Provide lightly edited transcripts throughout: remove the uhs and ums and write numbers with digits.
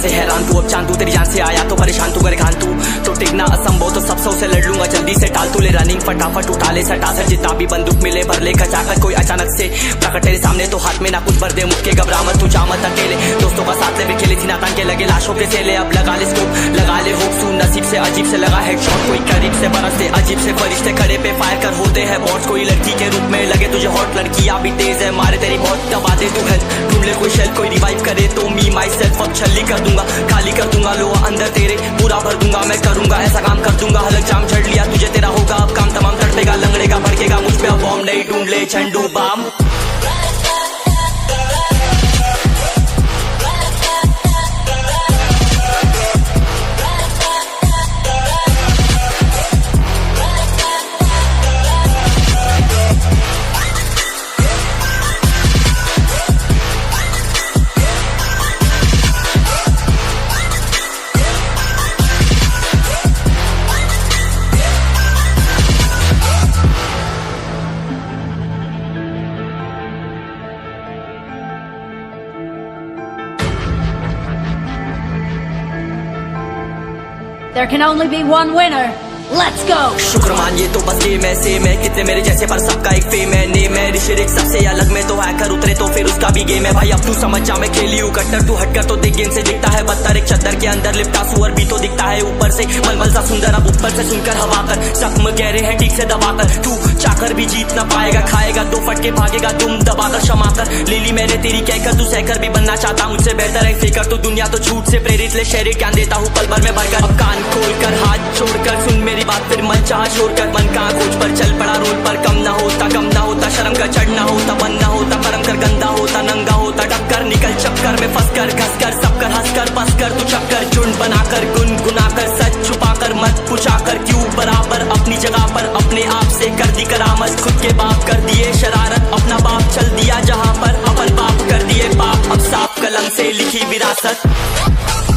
से हैरान तू, अब चांद तू तेरी जान से आया तो परेशान तू करे खान तू तो टिकना असंभव तो सब से लड़ लूंगा जल्दी से टाल तू ले रनिंग फटाफट उठा ले सटा सर जितना भी बंदूक मिले भर ले खचाकर कोई अचानक से प्रकट तेरे सामने तो हाथ में ना कुछ भर दे मुक्के घबरा मत तू जामत अकेले दोस्तों का साथ ले खेले थी नातान के लगे लाशों के सेले अब लगा ले स्कोप लगा ले होप सू नसीब से अजीब से लगा हेडशॉट कोई करीब से बरसते अजीब से फरिश्ते खड़े पे फायर कर होते हैं बॉट्स कोई लड़की के रूप में लगे तुझे हॉट लड़की भी तेज है मारे तेरी बहुत दबा दे तू हेल्थ ढूंढ ले कोई शेल कोई रिवाइव करे तो मी माई सेल्फ अब छल्ली कर दूंगा खाली कर दूंगा लो अंदर तेरे पूरा भर दूंगा मैं करूंगा ऐसा काम कर दूंगा हलक जाम छड़ लिया तुझे तेरा होगा अब काम तमाम तड़पेगा लंगड़ेगा भड़केगा मुझ पे अब बॉम्ब नहीं ढूंढ ले झंडू balm There can only be one winner. Let's go! शुक्र मान ये तो बस गेम है सेम है कितने मेरे जैसे पर सबका एक फेम है नेम है ऋषिरिक सबसे अलग में तो हैकर उतरे तो फिर उसका भी गेम है भाई अब तू समझ जा मैं खेली हूँ कट्टर तू हटकर तो देख गेम से दिखता है बदतर एक चद्दर के अंदर लिपटा सुअर भी तो दिखता है ऊपर से मलमल सा सुंदर अब ऊपर से सुनकर हवा कर जख्म गहरे हैं ठीक से दबाकर तू चाकर भी जीत ना पाएगा खाएगा दो फटके भागेगा तुम दबाकर क्षमा कर ले ली मैंने तेरी कहकर तू सहकर भी बनना चाहता मुझसे बेहतर है फेकर तो दुनिया तो झूठ से प्रेरित ले शहर ज्ञान देता हूँ पल भर में भरकर अब कान खोलकर हाथ छोड़कर सुन मेरी बात फिर मन चाह छोड़ कर मन कहाँ खोज पर चल पड़ा रोड पर कम ना होता शर्म का चढ़ना होता बन ना होता परम कर गंदा होता नंगा होता टक्कर निकल चक्कर में फंस कर घस कर सब कर हंस कर बस कर तू चक्कर झुंड बनाकर गुनगुनाकर सच छुपाकर मत पूछाकर क्यों बराबर अपनी जगह पर अपने आप से कर दी करामत खुद के बाप कर दिए शरारत अपना बाप चल दिया जहाँ पर अपन बाप कर दिए बाप अब साफ कलम से लिखी विरासत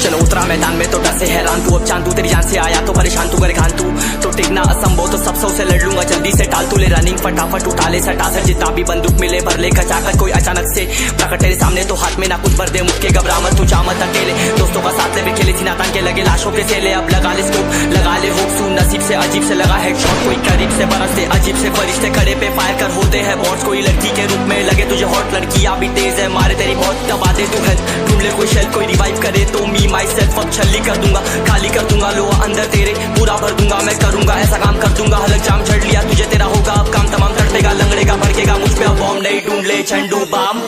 चलो उतरा मैदान में तो डर से हैरान तू अब चांद तू तेरी जान से आया तो परेशान तू करे खान तू तो टिकना असंभव तो सब से लड़ लूंगा जल्दी से टाल तू ले रनिंग फटाफट उठा ले सटा सर जितना भी बंदूक मिले भर ले खचाकर कोई अचानक से प्रकट तेरे सामने तो हाथ में ना कुछ भर दे मुक्के घबरा मत तू जामत अकेले दोस्तों का साथ ले खेले थी नातान के लगे लाशों के सेले अब लगा ले स्कोप लगा ले होप सू नसीब से अजीब से लगा हेडशॉट कोई करीब से बरसते अजीब से फरिश्ते खड़े पे फायर कर होते हैं बॉट्स कोई लड़की के रूप में लगे तुझे हॉट लड़की भी तेज है मारे तेरी बहुत दबा दे तू हेल्थ ढूंढ ले कोई शेल कोई रिवाइव करे तो मी माई सेल्फ अब छल्ली कर दूंगा खाली कर दूंगा लो अंदर तेरे पूरा भर दूंगा मैं करूंगा ऐसा काम कर दूंगा हलक जाम छड़ लिया तुझे तेरा होगा अब काम तमाम तड़पेगा लंगड़ेगा भड़केगा मुझ पे अब बॉम्ब नहीं ढूंढ ले झंडू balm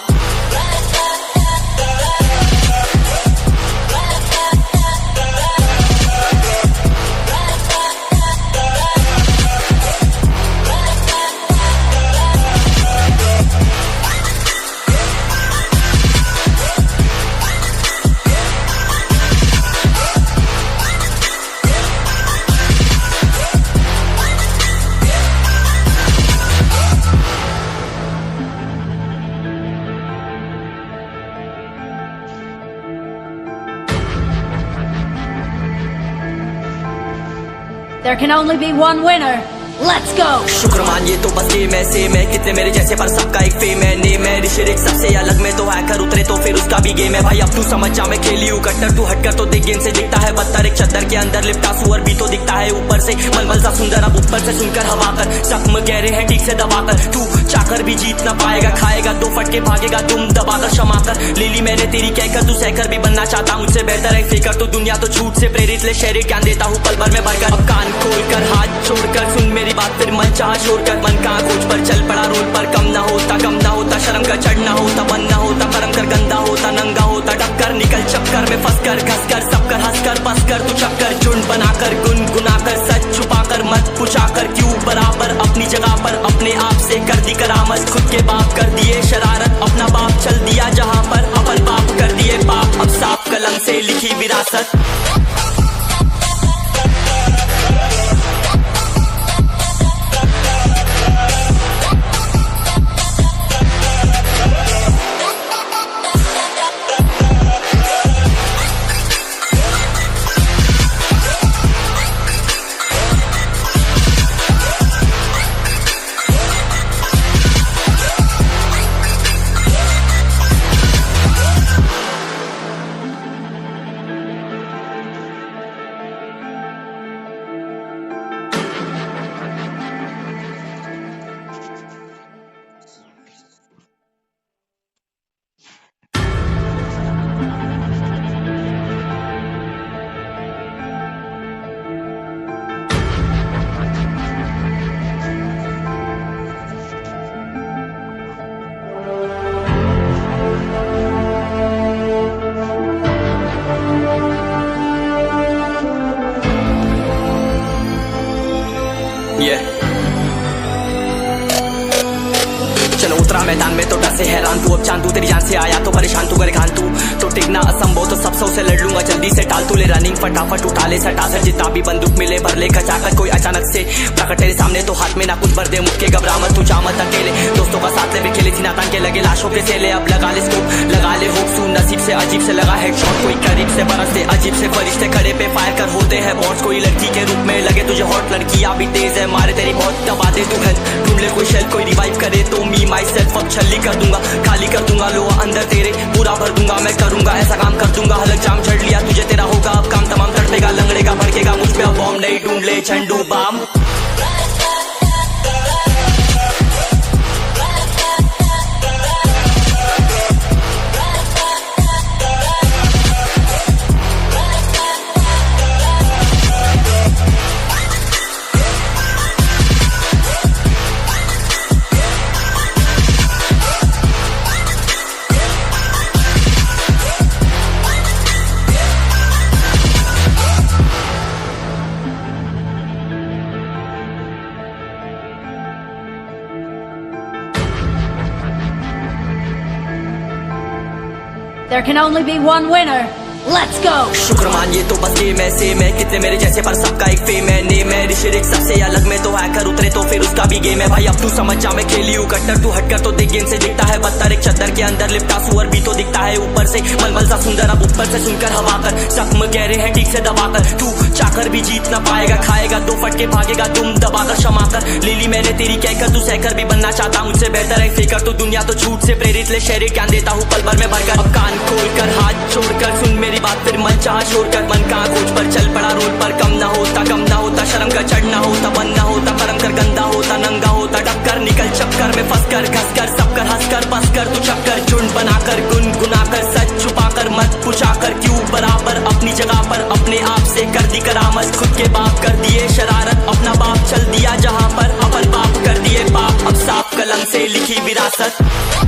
There can only be one winner. Let's go! शुक्र मानिए तो बस गेम है सेम है, कितने मेरे जैसे पर सबका एक फेम है, नेम है ऋषिरिक सबसे अलग में तो हैकर उतरे तो फिर उसका भी गेम है भाई अब तू समझ जा मैं खेली हूँ कट्टर, तू हटकर तो देख गेम से दिखता है बदतर, एक चद्दर के अंदर लिपटा सुअर भी तो दिखता है ऊपर से मलमल सा सुंदर, अब ऊपर से सुनकर हवा कर जख्म गहरे हैं ठीक से दबाकर, तू चाकर भी जीत ना पाएगा, खाएगा दो फटके भागेगा तुम दबाकर क्षमा कर, ले ली मैंने तेरी कहकर तू सहकर भी बनना चाहता मुझसे बेहतर है फेकर, तो दुनिया तो झूठ से प्रेरित ले शहरी ज्ञान देता हूँ पल भर में भरकर, अब कान खोलकर हाथ छोड़कर सुन मेरी बात फिर मन चाह शोर कर, मन कहाँ खोज पर चल पड़ा रोड पर, कम ना होता शर्म का चढ़ना होता बन ना होता कर्म कर गंदा होता नंगा होता टक्कर निकल चक्कर में फंस कर घस कर सब कर हंस कर बस कर तू चक्कर झुंड बनाकर गुनगुनाकर सच छुपाकर मत पुछाकर क्यों बराबर अपनी जगह पर अपने आप से कर दी करामत, खुद के बाप कर दिए शरारत अपना बाप चल दिया जहाँ पर अपन बाप कर दिए पाप, अब साफ कलम से लिखी विरासत। चलो उतरा मैदान में तो डर से हैरान तू, अब चांद तू तेरी जान से आया तो परेशान तू करे खान तू तो टिकना असंभव तो सब सौ से लड़ लूंगा जल्दी से टाल तू ले रनिंग फटाफट उठा ले सटा सर जितना भी बंदूक मिले भर ले खचाकर कोई अचानक से प्रकट तेरे सामने तो हाथ में ना कुछ भर दे मुक्के घबरा मत तू जा मत अकेले दोस्तों का साथ ले भी खेले थी नातान के लगे लाशों के सेले, अब लगा ले स्कोप लगा ले होप सू नसीब से अजीब से लगा हेडशॉट कोई करीब से बरसते अजीब से फरिश्ते खड़े पे फायर कर होते हैं बॉस, कोई लड़की के रूप में लगे तुझे हॉट लड़कियां भी तेज है मारे तेरी बहुत दबा दे तू हेल्थ ढूंढ ले कोई शेल कोई रिवाइव करे तो मी माई सेल्फ अब छल्ली कर दूंगा खाली कर दूंगा लो अंदर तेरे पूरा भर दूंगा मैं करूंगा ऐसा काम कर दूंगा हलक जाम चढ़ लिया तुझे तेरा होगा अब काम तमाम तड़पेगा लंगड़ेगा भड़केगा मुझ पे अब बॉम्ब नहीं ढूंढ ले झंडू balm. There can only be one winner. Let's go! शुक्र मानिए तो बस गेम है सेम है, कितने मेरे जैसे पर सबका एक फेम है, नेम है ऋषिरिक सबसे अलग में तो हैकर उतरे तो फिर उसका भी गेम है भाई अब तू समझ जा मैं खेली हूँ कट्टर, तू हटकर तो देख गेम से दिखता है बदतर, एक चद्दर के अंदर लिपटा सुअर भी तो दिखता है ऊपर से मलमल सा सुंदर, अब ऊपर से सुनकर हवा कर जख्म गहरे हैं ठीक से दबाकर, तू चाकर भी जीत ना पाएगा, खाएगा दो फटके भागेगा तुम दबाकर क्षमा कर, ले ली मैंने तेरी कहकर तू सहकर भी बनना चाहता मुझसे बेहतर है फेकर, तो दुनिया तो झूठ से प्रेरित ले शहरी ज्ञान देता हूँ पल भर में भरकर, अब कान खोलकर हाथ छोड़कर सुन मेरी बात फिर मन चाह शोर कर, मन कहाँ खोज पर चल पड़ा रोड पर, कम ना होता शर्म का चढ़ना होता बन ना होता कर्म कर गंदा होता नंगा होता टक्कर निकल चक्कर में फंस कर घस कर सब कर हंस कर बस कर तू चक्कर झुंड बनाकर गुनगुनाकर सच छुपाकर मत पुछाकर क्यों बराबर अपनी जगह पर अपने आप से कर दी करामत, खुद के बाप कर दिए शरारत अपना बाप चल दिया जहाँ पर अपन बाप कर दिए पाप, अब साफ कलम से लिखी विरासत।